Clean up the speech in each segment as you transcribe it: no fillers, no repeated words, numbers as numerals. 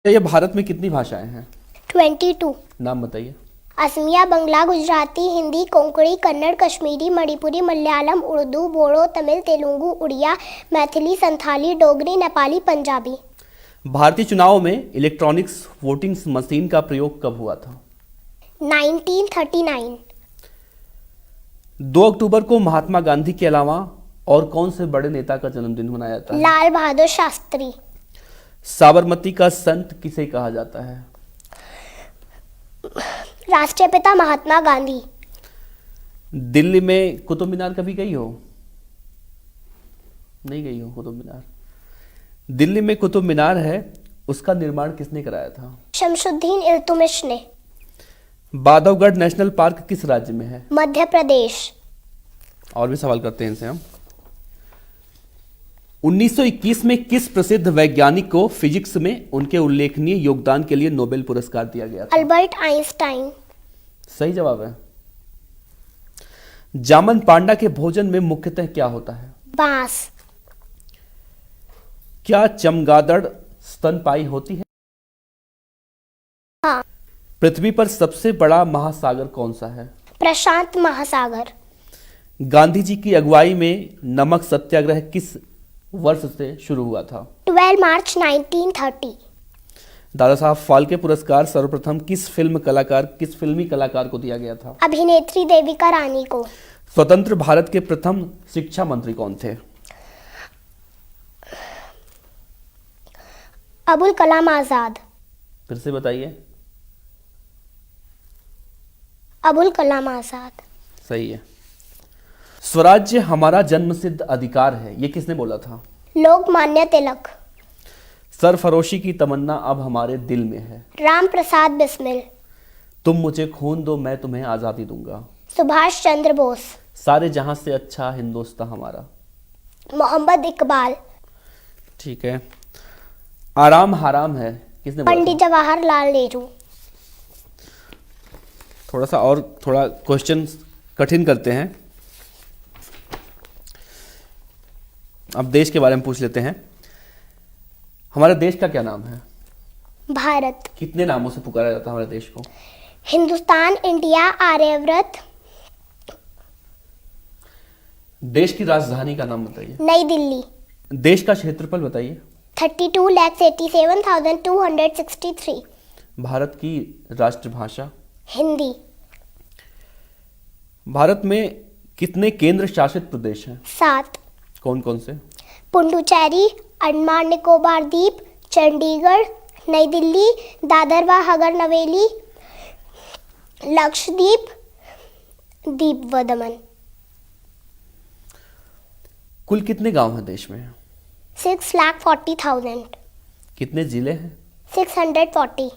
ये भारत में कितनी भाषाएं हैं? 22। नाम बताइए। असमिया, बंगला, गुजराती, हिंदी, कोंकणी, कन्नड़, कश्मीरी, मणिपुरी, मलयालम, उर्दू, बोडो, तमिल, तेलुगु, उड़िया, मैथिली, संथाली, डोगरी, नेपाली, पंजाबी। भारतीय चुनाव में इलेक्ट्रॉनिक्स वोटिंग मशीन का प्रयोग कब हुआ था? 1939। 2 अक्टूबर को महात्मा गांधी के अलावा और कौन से बड़े नेता का जन्मदिन मनाया जाता है? लाल बहादुर शास्त्री। साबरमती का संत किसे कहा जाता है? राष्ट्रपिता महात्मा गांधी। दिल्ली में कुतुब मीनार कभी गई हो? नहीं गई हो कुतुब मीनार? दिल्ली में कुतुब मीनार है, उसका निर्माण किसने कराया था? शमसुद्दीन इल्तुमिश ने। बांधवगढ़ नेशनल पार्क किस राज्य में है? मध्य प्रदेश। और भी सवाल करते हैं इनसे हम। 1921 में किस प्रसिद्ध वैज्ञानिक को फिजिक्स में उनके उल्लेखनीय योगदान के लिए नोबेल पुरस्कार दिया गया था? Albert Einstein. सही जवाब है। जामन पांडा के भोजन में मुख्यतः क्या होता है? बांस। क्या चमगादड़ स्तनपायी होती है? हाँ। पृथ्वी पर सबसे बड़ा महासागर कौन सा है? प्रशांत महासागर। गांधी जी की अगुवाई में नमक सत्याग्रह किस वर्ष से शुरू हुआ था? 12 मार्च 1930। दादा साहब फाल्के पुरस्कार सर्वप्रथम किस फिल्मी कलाकार को दिया गया था? अभिनेत्री देविका रानी को। स्वतंत्र भारत के प्रथम शिक्षा मंत्री कौन थे? अबुल कलाम आजाद। फिर से बताइए। अबुल कलाम आजाद। सही है। स्वराज्य हमारा जन्मसिद्ध अधिकार है, ये किसने बोला था? लोकमान्य तिलक। सरफरोशी की तमन्ना अब हमारे दिल में है। राम प्रसाद बिस्मिल। तुम मुझे खून दो, मैं तुम्हें आजादी दूंगा। सुभाष चंद्र बोस। सारे जहां से अच्छा हिंदुस्तान हमारा। मोहम्मद इकबाल। ठीक है। आराम हराम है, किसने बोला पंडित था? जवाहरलाल नेहरू। थोड़ा क्वेश्चन कठिन करते हैं। अब देश के बारे में पूछ लेते हैं। हमारे देश का क्या नाम है? भारत। कितने नामों से पुकारा जाता है हमारे देश को? हिंदुस्तान, इंडिया, आर्यव्रत। देश की राजधानी का नाम बताइए। नई दिल्ली। देश का क्षेत्रफल बताइए। 32,87,263। भारत की राष्ट्रभाषा? हिंदी। भारत में कितने केंद्र शासित प्रदेश हैं? 7। कौन कौन से? पुडुचेरी, अंडमान निकोबार द्वीप, चंडीगढ़, नई दिल्ली, दादर व हगर नवेली, लक्षद्वीप, दीप व दमन। कुल कितने गांव हैं देश में? 6,40,000। कितने जिले हैं? 640।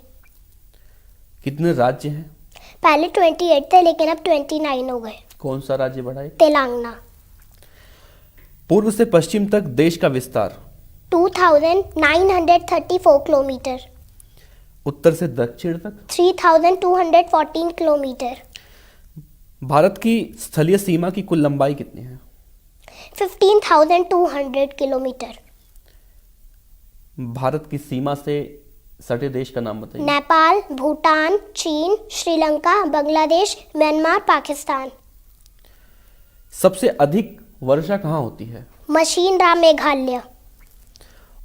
कितने राज्य हैं? पहले 28 थे लेकिन अब 29 हो गए। कौन सा राज्य बढ़ा है? तेलंगाना। पूर्व से पश्चिम तक देश का विस्तार? 2,934 किलोमीटर। उत्तर से दक्षिण तक? 3,214 किलोमीटर। भारत की स्थलीय सीमा की कुल लंबाई कितनी है? 15,200 किलोमीटर। भारत की सीमा से सटे देश का नाम बताइए। नेपाल, भूटान, चीन, श्रीलंका, बांग्लादेश, म्यांमार, पाकिस्तान। सबसे अधिक वर्षा कहाँ होती है? मशीनराम, मेघालय।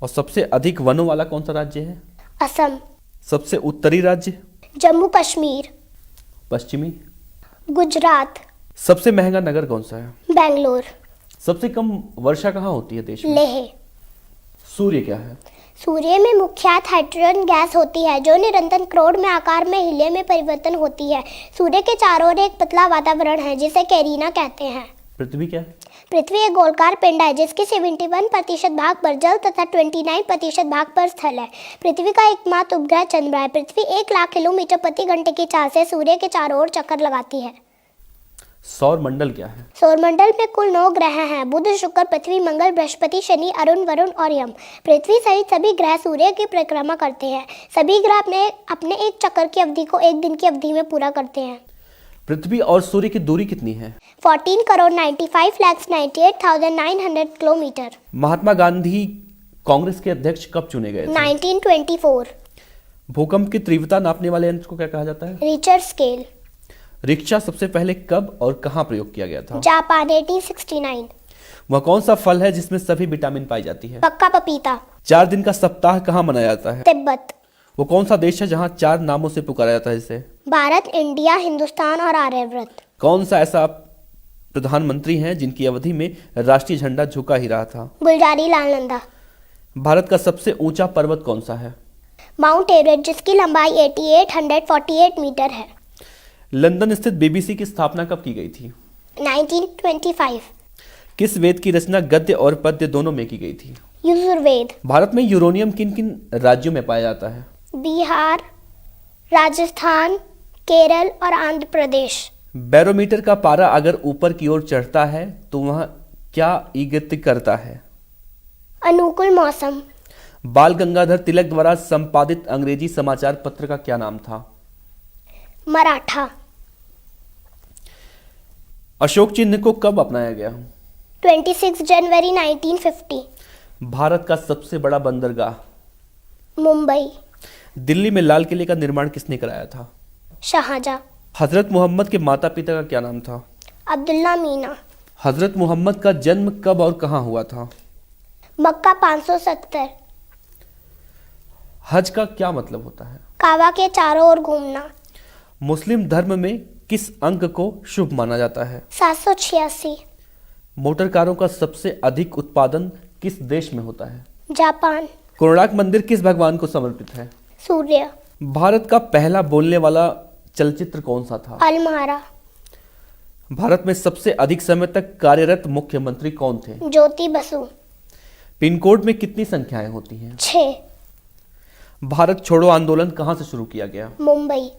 और सबसे अधिक वनों वाला कौन सा राज्य है? असम। सबसे उत्तरी राज्य? जम्मू कश्मीर। पश्चिमी? गुजरात। सबसे महंगा नगर कौन सा है? बेंगलोर। सबसे कम वर्षा कहाँ होती है देश में? लेह। सूर्य क्या है? सूर्य में मुख्यतः हाइड्रोजन गैस होती है जो निरंतर क्राउड में आकार में हीलियम में परिवर्तन होती है। सूर्य के चारों ओर एक पतला वातावरण है जिसे कैरिना कहते हैं। पृथ्वी क्या है? पृथ्वी एक गोलाकार पिंड है जिसके 71% भाग पर जल तथा 29% भाग पर स्थल है। पृथ्वी का एकमात्र उपग्रह चंद्रमा है। पृथ्वी 1,00,000 किलोमीटर प्रति घंटे की चाल से सूर्य के चारों ओर चक्कर लगाती है। सौर मंडल क्या है? सौरमंडल में कुल 9 ग्रह हैं। बुध, शुक्र, पृथ्वी, मंगल, बृहस्पति, शनि, अरुण, वरुण और यम। पृथ्वी सहित सभी ग्रह सूर्य की परिक्रमा करते हैं। सभी ग्रह अपने एक चक्कर की अवधि को एक दिन की अवधि में पूरा करते हैं। पृथ्वी और सूर्य की दूरी कितनी है? 14,95,98,900 किलोमीटर। महात्मा गांधी कांग्रेस के अध्यक्ष कब चुने गए थे? 1924। भूकंप की तीव्रता नापने वाले यंत्र को क्या कहा जाता है? Richter scale. रिक्शा सबसे पहले कब और कहाँ प्रयोग किया गया था? जापान 1869। वह कौन सा फल है जिसमें सभी विटामिन पाई जाती है? पक्का पपीता। 4 दिन का सप्ताह कहाँ मनाया जाता है? तिब्बत। वो कौन सा देश है जहाँ 4 नामों से पुकारा जाता है इसे? भारत, इंडिया, हिंदुस्तान और आर्यव्रत। कौन सा ऐसा प्रधानमंत्री हैं जिनकी अवधि में राष्ट्रीय झंडा झुका ही रहा था? गुलजारी लाल नंदा। भारत का सबसे ऊंचा पर्वत कौन सा है? माउंट एवरेस्ट, जिसकी लंबाई 8848 मीटर है। लंदन स्थित बीबीसी की स्थापना कब की गई थी? 1925। किस वेद की रचना गद्य और पद्य दोनों में की गई थी? यजुर्वेद। भारत में यूरेनियम किन किन राज्यों में पाया जाता है? बिहार, राजस्थान, केरल और आंध्र प्रदेश। बैरोमीटर का पारा अगर ऊपर की ओर चढ़ता है तो वह क्या इंगित करता है? अनुकूल मौसम। बाल गंगाधर तिलक द्वारा संपादित अंग्रेजी समाचार पत्र का क्या नाम था? मराठा। अशोक चिन्ह को कब अपनाया गया? 26 जनवरी 1950। भारत का सबसे बड़ा बंदरगाह? मुंबई। दिल्ली में लाल किले का निर्माण किसने कराया था? शाहजहां। हजरत मोहम्मद के माता पिता का क्या नाम था? अब्दुल्ला मीना। हजरत मोहम्मद का जन्म कब और कहाँ हुआ था? मक्का 570। हज का क्या मतलब होता है? काबा के चारों ओर घूमना। मुस्लिम धर्म में किस अंक को शुभ माना जाता है? 786। मोटर कारों का सबसे अधिक उत्पादन किस देश में होता है? जापान। कोणार्क मंदिर किस भगवान को समर्पित है? सूर्य। भारत का पहला बोलने वाला चलचित्र कौन सा था? अलमारा। भारत में सबसे अधिक समय तक कार्यरत मुख्यमंत्री कौन थे? ज्योति बसु। पिन कोड में कितनी संख्याएं होती हैं? 6। भारत छोड़ो आंदोलन कहां से शुरू किया गया? मुंबई।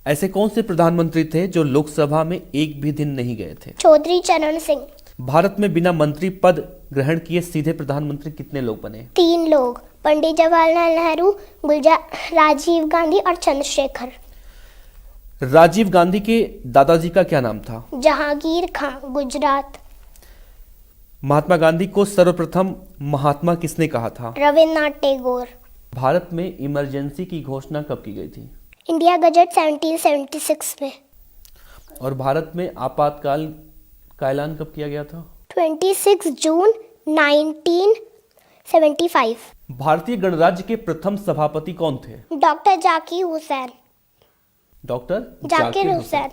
ऐसे कौन से प्रधानमंत्री थे जो लोकसभा में एक भी दिन नहीं गए थे? चौधरी चरण सिंह। भारत में बिना मंत्री पद ग्रहण किए सीधे प्रधानमंत्री कितने लोग बने? 3 लोग, पंडित जवाहरलाल नेहरू, राजीव गांधी और चंद्रशेखर। राजीव गांधी के दादाजी का क्या नाम था? जहांगीर खां, गुजरात। महात्मा गांधी को सर्वप्रथम महात्मा किसने कहा था? रविन्द्रनाथ टैगोर। भारत में इमरजेंसी की घोषणा कब की गई थी? इंडिया गजट 1776 में। और भारत में आपातकाल का ऐलान कब किया गया था? 26 जून 1975। भारतीय गणराज्य के प्रथम सभापति कौन थे? डॉक्टर जाकिर हुसैन। डॉक्टर जाकिर हुसैन।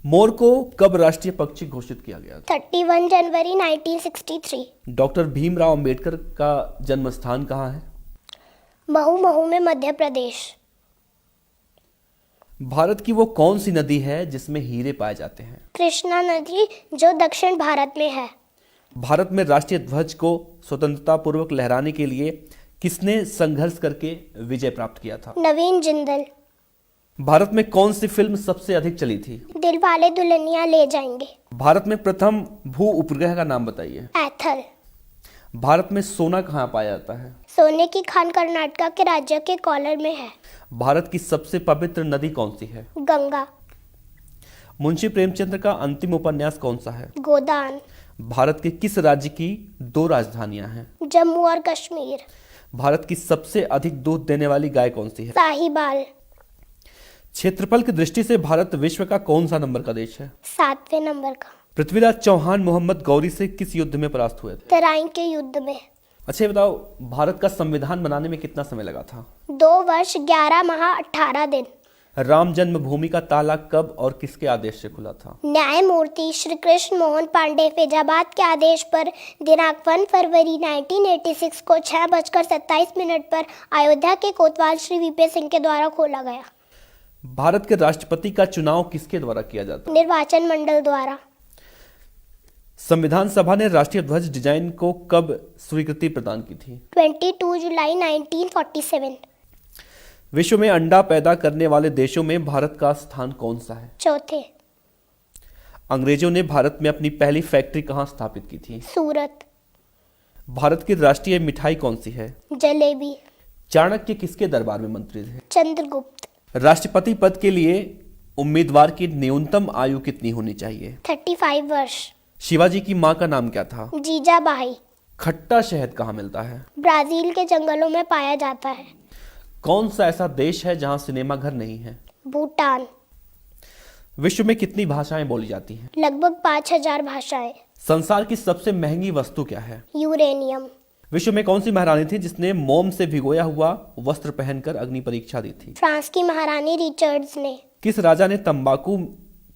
मोर को कब राष्ट्रीय पक्षी घोषित किया गया था? 31 जनवरी 1963। डॉक्टर भीमराव अंबेडकर का जन्म स्थान कहाँ है? महू में मध्य प्रदेश। भारत की वो कौन सी नदी है जिसमें हीरे पाए जाते हैं? कृष्णा नदी, जो दक्षिण भारत में है। भारत में राष्ट्रीय ध्वज को स्वतंत्रता पूर्वक लहराने के लिए किसने संघर्ष करके विजय प्राप्त किया था? नवीन जिंदल। भारत में कौन सी फिल्म सबसे अधिक चली थी? दिलवाले दुल्हनिया ले जाएंगे। भारत में प्रथम भू उपग्रह का नाम बताइए। एथल। भारत में सोना कहाँ पाया जाता है? सोने की खान कर्नाटक के राज्य के कोलार में है। भारत की सबसे पवित्र नदी कौन सी है? गंगा। मुंशी प्रेमचंद्र का अंतिम उपन्यास कौन सा है? गोदान। भारत के किस राज्य की 2 राजधानियां हैं? जम्मू और कश्मीर। भारत की सबसे अधिक दूध देने वाली गाय कौन सी है? साहिबाल। क्षेत्रफल की दृष्टि से भारत विश्व का कौन सा नंबर का देश है? 7वें नंबर का। पृथ्वीराज चौहान मोहम्मद गौरी से किस युद्ध में परास्त हुए थे? तराइन के युद्ध में। अच्छा ये बताओ, भारत का संविधान बनाने में कितना समय लगा था? 2 वर्ष 11 माह 18 दिन। राम जन्मभूमि का ताला कब और किसके आदेश से खुला था? न्यायमूर्ति श्री कृष्ण मोहन पांडे फैजाबाद के आदेश पर दिनांक 1 फरवरी 1986 को 6:27 पर अयोध्या के कोतवाल श्री वीपी सिंह के द्वारा खोला गया। भारत के राष्ट्रपति का चुनाव किसके द्वारा किया जाता है? निर्वाचन मंडल द्वारा। संविधान सभा ने राष्ट्रीय ध्वज डिजाइन को कब स्वीकृति प्रदान की थी? 22 जुलाई 1947। विश्व में अंडा पैदा करने वाले देशों में भारत का स्थान कौन सा है? चौथे। अंग्रेजों ने भारत में अपनी पहली फैक्ट्री कहाँ स्थापित की थी? सूरत। भारत की राष्ट्रीय मिठाई कौन सी है? जलेबी। चाणक्य किसके दरबार में मंत्री थे? चंद्रगुप्त। राष्ट्रपति पद के लिए उम्मीदवार की न्यूनतम आयु कितनी होनी चाहिए? 35 वर्ष। शिवाजी की मां का नाम क्या था? जीजाबाई। खट्टा शहद कहाँ मिलता है? ब्राजील के जंगलों में पाया जाता है। कौन सा ऐसा देश है जहां सिनेमा घर नहीं है? भूटान। विश्व में कितनी भाषाएं बोली जाती हैं? लगभग 5000 भाषाएं। संसार की सबसे महंगी वस्तु क्या है? यूरेनियम। विश्व में कौन सी महारानी थी जिसने मोम से भिगोया हुआ वस्त्र पहनकर अग्नि परीक्षा दी थी? फ्रांस की महारानी रिचर्ड्स ने। किस राजा ने तंबाकू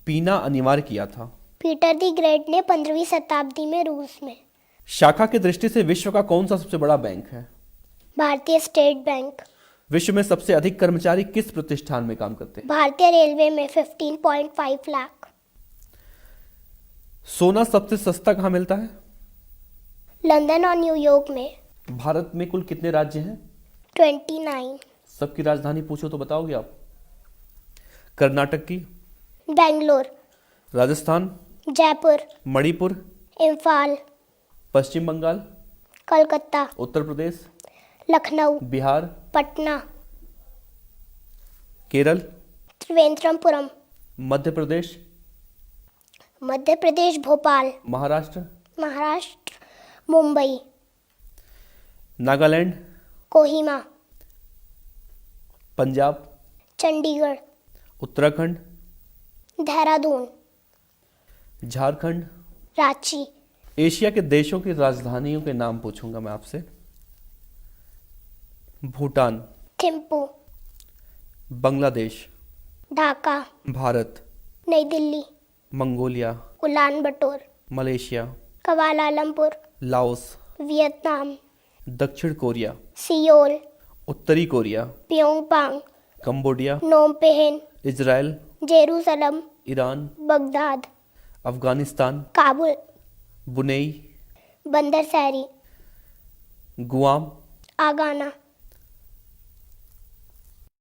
पीना अनिवार्य किया था? पीटर द ग्रेट ने 15वीं शताब्दी में रूस में। शाखा की दृष्टि से विश्व का कौन सा सबसे बड़ा बैंक है? भारतीय स्टेट बैंक। विश्व में सबसे अधिक कर्मचारी किस प्रतिष्ठान में काम करते हैं? भारतीय रेलवे में 15.5 लाख। सोना सबसे सस्ता कहाँ मिलता है? लंदन और न्यूयॉर्क में। भारत में कुल कितने राज्य हैं? 29। सबकी राजधानी पूछो तो बताओगे आप? कर्नाटक की? बेंगलोर। राजस्थान? जयपुर। मणिपुर? इम्फाल। पश्चिम बंगाल? कलकत्ता। उत्तर प्रदेश? लखनऊ। बिहार? पटना। केरल? त्रिवेंद्रमपुरम। मध्य प्रदेश? मध्य प्रदेश भोपाल। महाराष्ट्र? महाराष्ट्र मुंबई। नागालैंड? कोहिमा। पंजाब? चंडीगढ़। उत्तराखंड? देहरादून। झारखंड? रांची। एशिया के देशों की राजधानियों के नाम पूछूंगा मैं आपसे। Bhutan? Thimphu. Bangladesh? Dhaka. Bharat? New Delhi. Mongolia? Ulan Bator. Malaysia? Kuala Lumpur. Laos? Vietnam. दक्षिण कोरिया? सियोल। उत्तरी Korea? Pyongyang. Cambodia? Phnom Penh. Israel? Jerusalem. Iran? Baghdad. Afghanistan? Kabul. Brunei? Bandar Seri. Guam? आगाना।